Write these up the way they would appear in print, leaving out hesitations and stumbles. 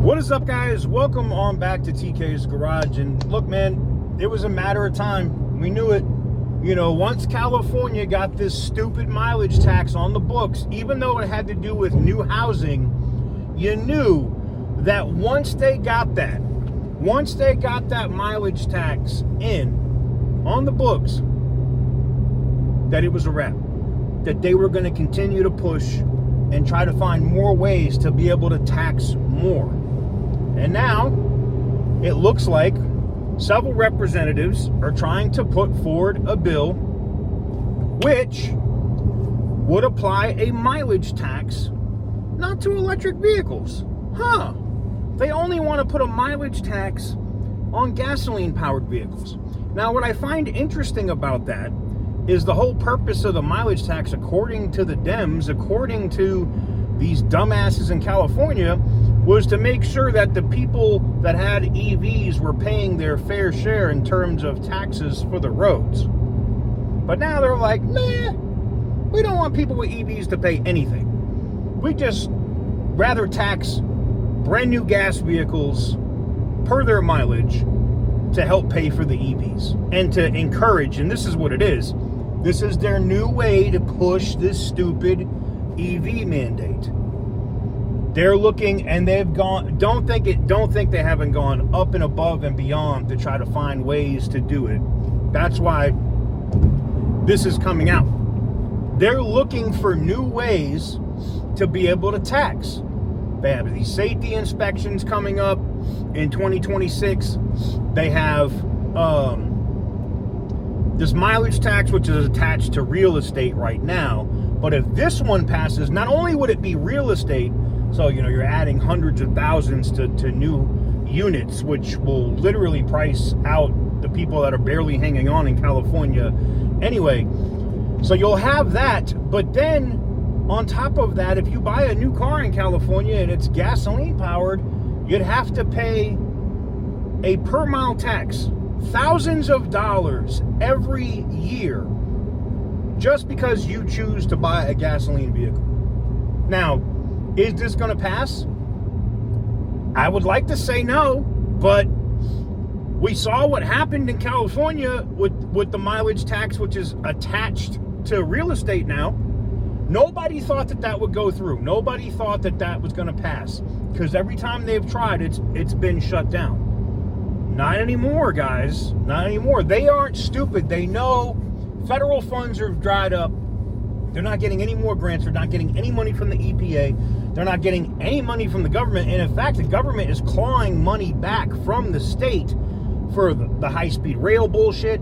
What is up, guys? Welcome on back to TK's Garage. And look, man, it was a matter of time. We knew it. You know, once California got this stupid mileage tax on the books, even though it had to do with new housing, you knew that once they got that mileage tax in on the books, that it was a wrap. That they were going to continue to push and try to find more ways to be able to tax more. And now, it looks like several representatives are trying to put forward a bill which would apply a mileage tax not to electric vehicles. They only want to put a mileage tax on gasoline-powered vehicles. Now, what I find interesting about that is the whole purpose of the mileage tax, according to the Dems, according to these dumbasses in California, was to make sure that the people that had EVs were paying their fair share in terms of taxes for the roads. But now they're like, nah, we don't want people with EVs to pay anything. We just rather tax brand new gas vehicles per their mileage to help pay for the EVs and to encourage, and this is what it is. This is their new way to push this stupid EV mandate. They're looking, and they've gone, don't think they haven't gone up and above and beyond to try to find ways to do it. That's why this is coming out. They're looking for new ways to be able to tax. They have these safety inspections coming up in 2026. They have this mileage tax, which is attached to real estate right now. But if this one passes, not only would it be real estate, so, you know, you're adding hundreds of thousands to new units, which will literally price out the people that are barely hanging on in California anyway. So you'll have that. But then on top of that, if you buy a new car in California and it's gasoline powered, you'd have to pay a per mile tax, thousands of dollars every year, just because you choose to buy a gasoline vehicle. Now, is this going to pass? I would like to say no, but we saw what happened in California with the mileage tax, which is attached to real estate now. Nobody thought that would go through. Nobody thought that was going to pass, because every time they've tried, it's been shut down. Not anymore, guys. Not anymore. They aren't stupid. They know federal funds are dried up. They're not getting any more grants. They're not getting any money from the EPA. They're not getting any money from the government. And in fact, the government is clawing money back from the state for the high-speed rail bullshit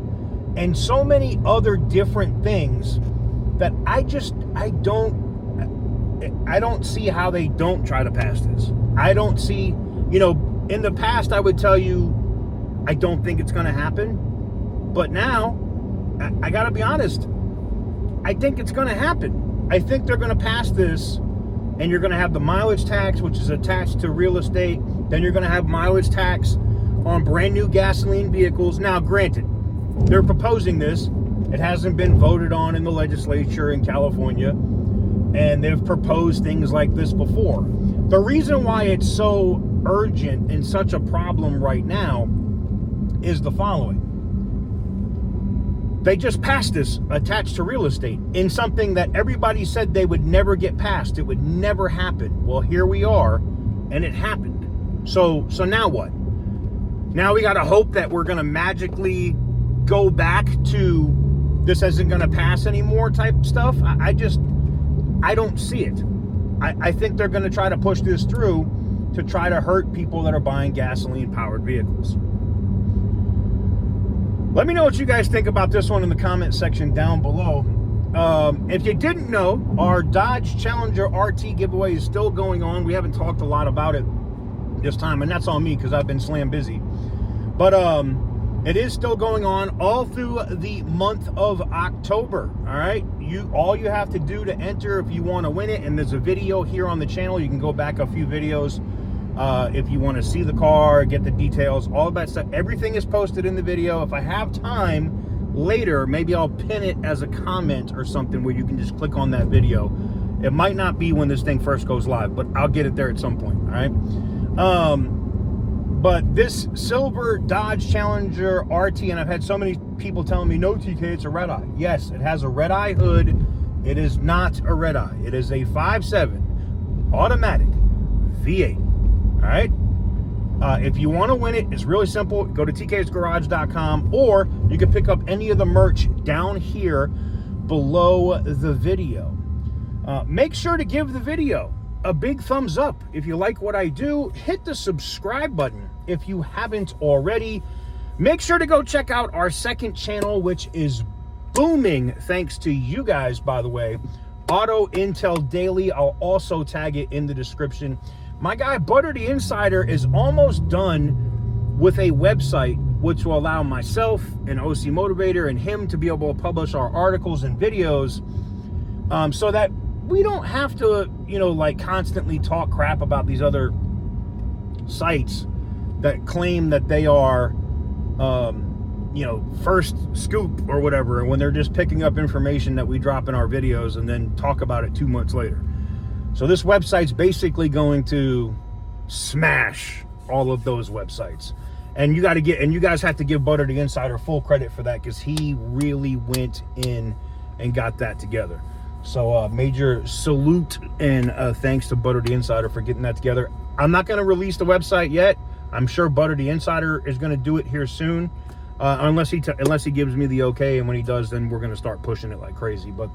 and so many other different things that I don't see how they don't try to pass this. I don't see, you know, in the past I would tell you I don't think it's going to happen. But now, I got to be honest, I think it's going to happen. I think they're going to pass this, and you're going to have the mileage tax, which is attached to real estate. Then you're going to have mileage tax on brand new gasoline vehicles. Now, granted, they're proposing this. It hasn't been voted on in the legislature in California, and they've proposed things like this before. The reason why it's so urgent and such a problem right now is the following. They just passed this attached to real estate in something that everybody said they would never get passed. It would never happen. Well, here we are, and it happened. So now what? Now we got to hope that we're going to magically go back to this isn't going to pass anymore type stuff. I don't see it. I think they're going to try to push this through to try to hurt people that are buying gasoline-powered vehicles. Let me know what you guys think about this one in the comment section down below. If you didn't know, our Dodge Challenger RT giveaway is still going on. We haven't talked a lot about it this time, and that's on me because I've been slam busy. But it is still going on all through the month of October. All right, all you have to do to enter if you want to win it, and there's a video here on the channel. You can go back a few videos if you want to see the car, get the details, all of that stuff. Everything is posted in the video. If I have time later, maybe I'll pin it as a comment or something where you can just click on that video. It might not be when this thing first goes live, but I'll get it there at some point. All right. But this silver Dodge Challenger RT, and I've had so many people telling me, no, TK, it's a red eye. Yes, it has a red eye hood. It is not a red eye. It is a 5.7 automatic V8. All right. If you want to win it, it's really simple. Go to tksgarage.com, or you can pick up any of the merch down here below the video. Make sure to give the video a big thumbs up. If you like what I do, hit the subscribe button if you haven't already. Make sure to go check out our second channel, which is booming thanks to you guys, by the way. Auto Intel Daily. I'll also tag it in the description. My guy Butter the Insider is almost done with a website which will allow myself and OC Motivator and him to be able to publish our articles and videos, so that we don't have to, like constantly talk crap about these other sites that claim that they are, first scoop or whatever, when they're just picking up information that we drop in our videos and then talk about it 2 months later. So this website's basically going to smash all of those websites. And you guys have to give Butter the Insider full credit for that, because he really went in and got that together. So major salute and thanks to Butter the Insider for getting that together. I'm not going to release the website yet. I'm sure Butter the Insider is going to do it here soon, unless he gives me the okay. And when he does, then we're going to start pushing it like crazy. But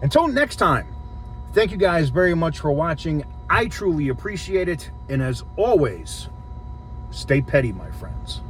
until next time, thank you guys very much for watching. I truly appreciate it. And as always, stay petty, my friends.